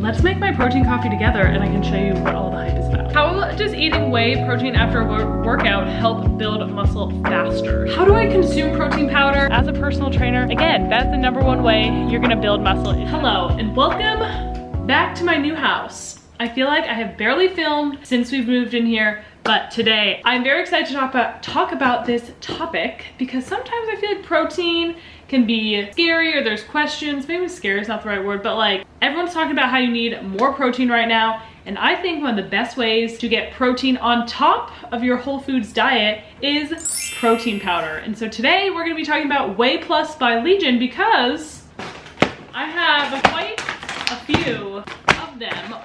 let's make my protein coffee together and I can show you what all the hype is about. How does eating whey protein after a workout help build muscle faster? How do I consume protein powder as a personal trainer? Again, that's the #1 way you're gonna build muscle. Hello and welcome back to my new house. I feel like I have barely filmed since we've moved in here, but today I'm very excited to talk about this topic because sometimes I feel like protein can be scary or there's questions. Maybe scary is not the right word, but like everyone's talking about how you need more protein right now. And I think one of the best ways to get protein on top of your whole foods diet is protein powder. And so today we're gonna be talking about Whey Plus by Legion because I have quite a few of them.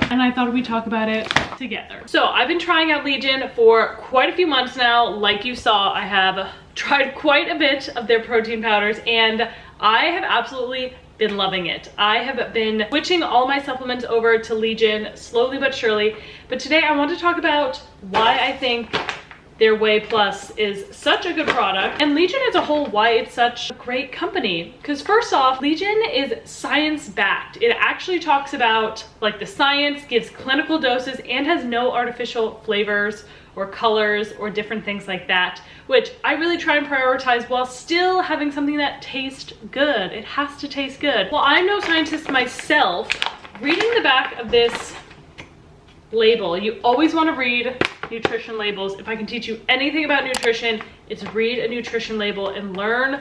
And I thought we'd talk about it together. So I've been trying out Legion for quite a few months now. Like you saw, I have tried quite a bit of their protein powders and I have absolutely been loving it. I have been switching all my supplements over to Legion slowly but surely. But today I want to talk about why I think their Whey Plus is such a good product and Legion as a whole, why it's such a great company. Because first off, Legion is science-backed. It actually talks about like the science, gives clinical doses, and has no artificial flavors or colors or different things like that, which I really try and prioritize while still having something that tastes good. It has to taste good. Well, I'm no scientist myself. Reading the back of this label, you always want to read nutrition labels. If I can teach you anything about nutrition, it's read a nutrition label and learn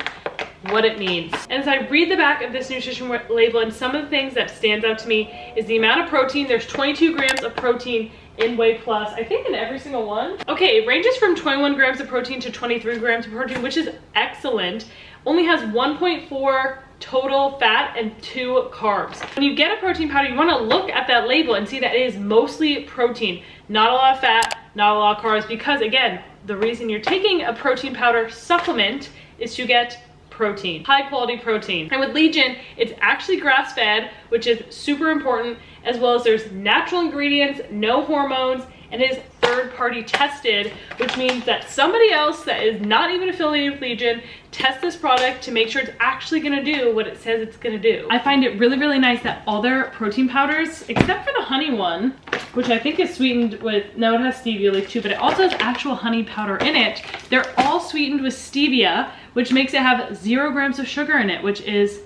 what it means. And as I read the back of this nutrition label, and some of the things that stands out to me is the amount of protein. There's 22 grams of protein in Whey Plus, I think in every single one. Okay, it ranges from 21 grams of protein to 23 grams of protein, which is excellent. Only has 1.4 total fat and 2 carbs. When you get a protein powder, you want to look at that label and see that it is mostly protein, not a lot of fat, not a lot of carbs, because again, the reason you're taking a protein powder supplement is to get protein, high quality protein. And with Legion, it's actually grass-fed, which is super important, as well as there's natural ingredients, no hormones, and is third-party tested, which means that somebody else that is not even affiliated with Legion tests this product to make sure it's actually gonna do what it says it's gonna do. I find it really, really nice that all their protein powders, except for the honey one, which I think is sweetened with, no, it has stevia leaf too, but it also has actual honey powder in it. They're all sweetened with stevia, which makes it have 0 grams of sugar in it, which is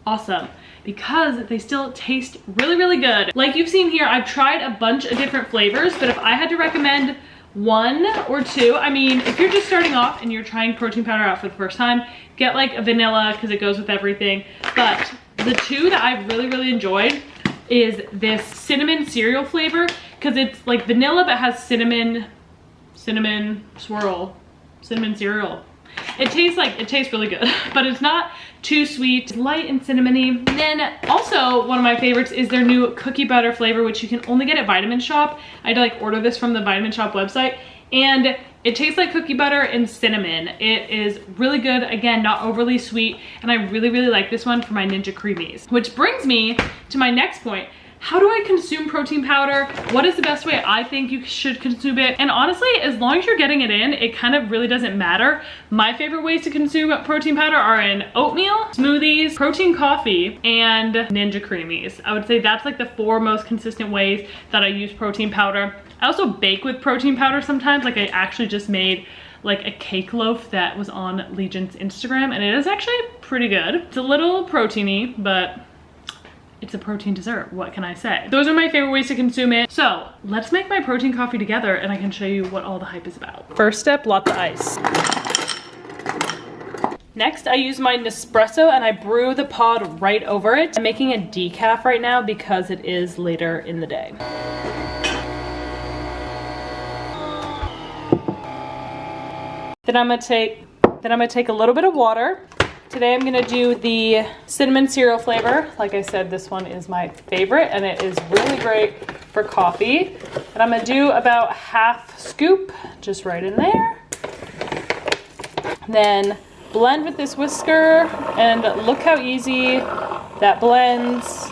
awesome because they still taste really, really good. Like you've seen here, I've tried a bunch of different flavors, but if I had to recommend 1 or 2, I mean, if you're just starting off and you're trying protein powder out for the first time, get like a vanilla because it goes with everything. But the 2 that I've really, really enjoyed is this cinnamon cereal flavor because it's like vanilla but has cinnamon cereal. It tastes really good, but it's not too sweet. It's light and cinnamony. And then also one of my favorites is their new cookie butter flavor, which you can only get at Vitamin Shop. I had to like order this from the Vitamin Shop website, and it tastes like cookie butter and cinnamon. It is really good. Again, not overly sweet, and I really, really like this one for my Ninja Creamies. Which brings me to my next point. How do I consume protein powder? What is the best way I think you should consume it? And honestly, as long as you're getting it in, it kind of really doesn't matter. My favorite ways to consume protein powder are in oatmeal, smoothies, protein coffee, and Ninja Creamies. I would say that's like the 4 most consistent ways that I use protein powder. I also bake with protein powder sometimes. Like I actually just made like a cake loaf that was on Legion's Instagram, and it is actually pretty good. It's a little proteiny, but it's a protein dessert, what can I say? Those are my favorite ways to consume it. So let's make my protein coffee together and I can show you what all the hype is about. First step, lots of ice. Next, I use my Nespresso and I brew the pod right over it. I'm making a decaf right now because it is later in the day. Then I'm gonna take a little bit of water. Today I'm gonna do the cinnamon cereal flavor. Like I said, this one is my favorite and it is really great for coffee. And I'm gonna do about half scoop, just right in there. Then blend with this whisker and look how easy that blends.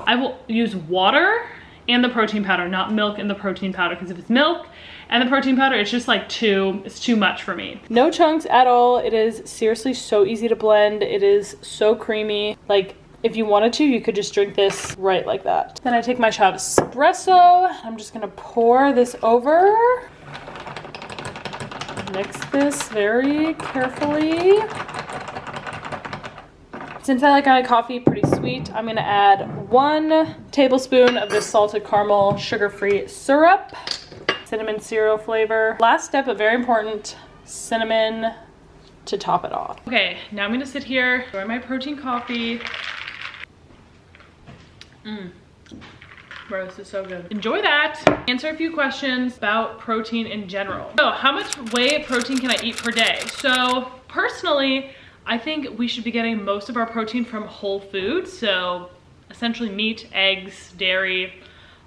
I will use water and the protein powder, not milk and the protein powder, because if it's milk and the protein powder, it's just like it's too much for me. No chunks at all. It is seriously so easy to blend. It is so creamy. Like If you wanted to, you could just drink this right like that. Then I take my shot of espresso. I'm just gonna pour this over. Mix this very carefully. Since I like my coffee pretty sweet, I'm gonna add 1 tablespoon of this salted caramel sugar-free syrup. Cinnamon cereal flavor. Last step, but very important, cinnamon to top it off. Okay, now I'm gonna sit here, enjoy my protein coffee. Bro, this is so good. Enjoy that. Answer a few questions about protein in general. So how much whey protein can I eat per day? So personally, I think we should be getting most of our protein from whole foods. So essentially meat, eggs, dairy,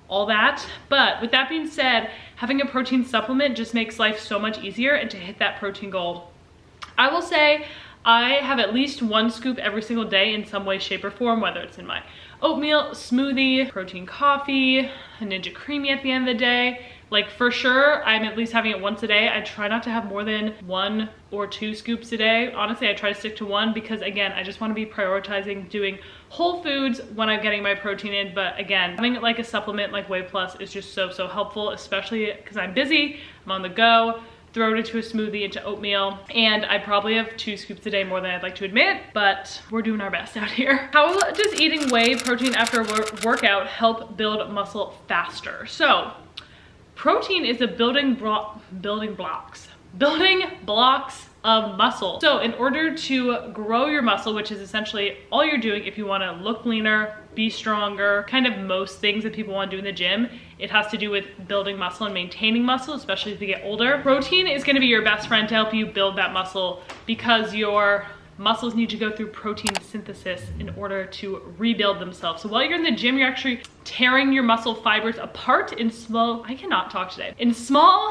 all that. But with that being said, having a protein supplement just makes life so much easier and to hit that protein goal. I will say I have at least 1 scoop every single day in some way, shape, or form, whether it's in my oatmeal, smoothie, protein coffee, a Ninja Creamy at the end of the day. Like for sure, I'm at least having it once a day. I try not to have more than 1 or 2 scoops a day. Honestly, I try to stick to 1 because again, I just want to be prioritizing doing whole foods when I'm getting my protein in. But again, having like a supplement like Whey Plus is just so helpful, especially because I'm busy, I'm on the go. Throw it into a smoothie, into oatmeal, and I probably have 2 scoops a day more than I'd like to admit, but we're doing our best out here. How does eating whey protein after a workout help build muscle faster? So, protein is a building blocks of muscle. So in order to grow your muscle, which is essentially all you're doing if you want to look leaner, be stronger, kind of most things that people want to do in the gym, it has to do with building muscle and maintaining muscle, especially as you get older. Protein is going to be your best friend to help you build that muscle because your muscles need to go through protein synthesis in order to rebuild themselves. So while you're in the gym, you're actually tearing your muscle fibers apart in small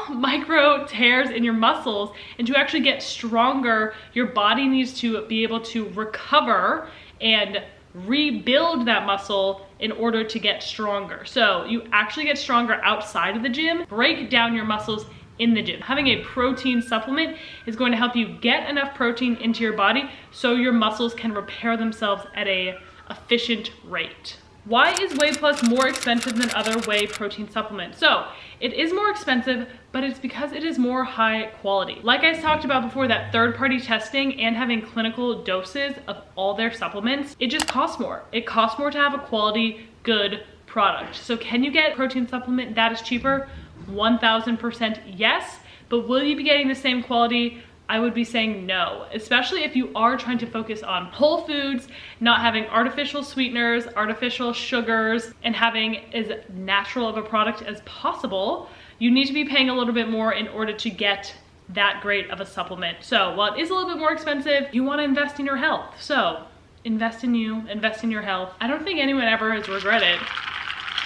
micro tears in your muscles. And to actually get stronger, your body needs to be able to recover and rebuild that muscle in order to get stronger. So you actually get stronger outside of the gym, break down your muscles in the gym. Having a protein supplement is going to help you get enough protein into your body so your muscles can repair themselves at a efficient rate. Why is Whey Plus more expensive than other whey protein supplements? So it is more expensive, but it's because it is more high quality. Like I talked about before, that third-party testing and having clinical doses of all their supplements, it just costs more. It costs more to have a quality, good product. So can you get a protein supplement that is cheaper? 1000% yes, but will you be getting the same quality? I would be saying no, especially if you are trying to focus on whole foods, not having artificial sweeteners, artificial sugars, and having as natural of a product as possible. You need to be paying a little bit more in order to get that great of a supplement. So while it is a little bit more expensive, you want to invest in your health. So invest in you, invest in your health. I don't think anyone ever has regretted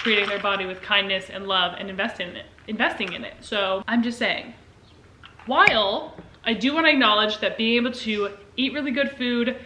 treating their body with kindness and love and investing in it. So I'm just saying, while I do want to acknowledge that being able to eat really good food,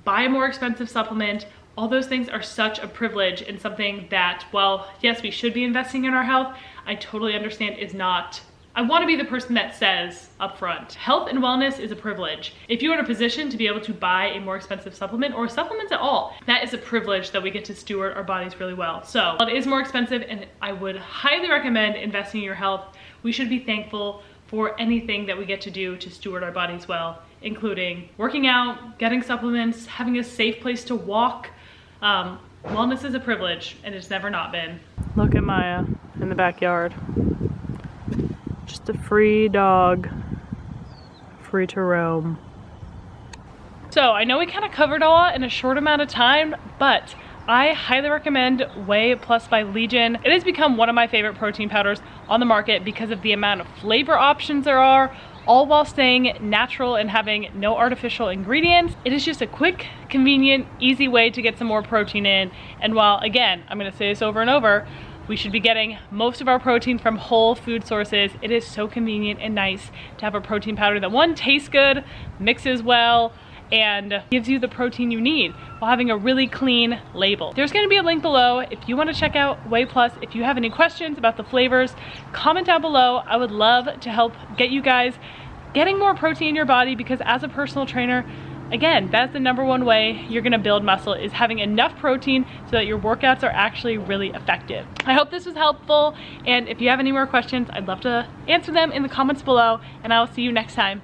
buy a more expensive supplement, all those things are such a privilege and something that, well, yes, we should be investing in our health. I totally understand is not. I want to be the person that says upfront, health and wellness is a privilege. If you're in a position to be able to buy a more expensive supplement or supplements at all, that is a privilege that we get to steward our bodies really well. So it is more expensive and I would highly recommend investing in your health. We should be thankful for anything that we get to do to steward our bodies well, including working out, getting supplements, having a safe place to walk. Wellness is a privilege and it's never not been. Look at Maya in the backyard. Just a free dog, free to roam. So I know we kind of covered a lot in a short amount of time, but I highly recommend Whey Plus by Legion. It has become one of my favorite protein powders on the market because of the amount of flavor options there are, all while staying natural and having no artificial ingredients. It is just a quick, convenient, easy way to get some more protein in. And while, again, I'm gonna say this over and over, we should be getting most of our protein from whole food sources. It is so convenient and nice to have a protein powder that, one, tastes good, mixes well, and gives you the protein you need while having a really clean label. There's gonna be a link below if you wanna check out Whey Plus. If you have any questions about the flavors, comment down below. I would love to help get you guys getting more protein in your body because as a personal trainer, again, that's the #1 way you're gonna build muscle, is having enough protein so that your workouts are actually really effective. I hope this was helpful, and if you have any more questions, I'd love to answer them in the comments below, and I'll see you next time.